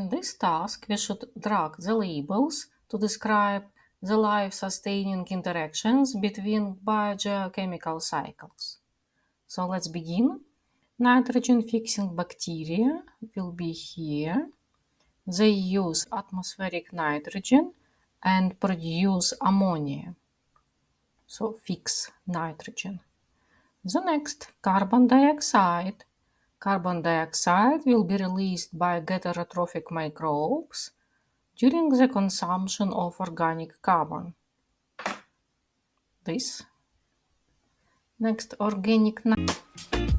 In this task, we should drag the labels to describe the life-sustaining interactions between biogeochemical cycles. So let's begin. Nitrogen-fixing bacteria will be here. They use atmospheric nitrogen and produce ammonia. So fix nitrogen. The next, carbon dioxide. Carbon dioxide will be released by heterotrophic microbes during the consumption of organic carbon. This. Next, organic nitrogen.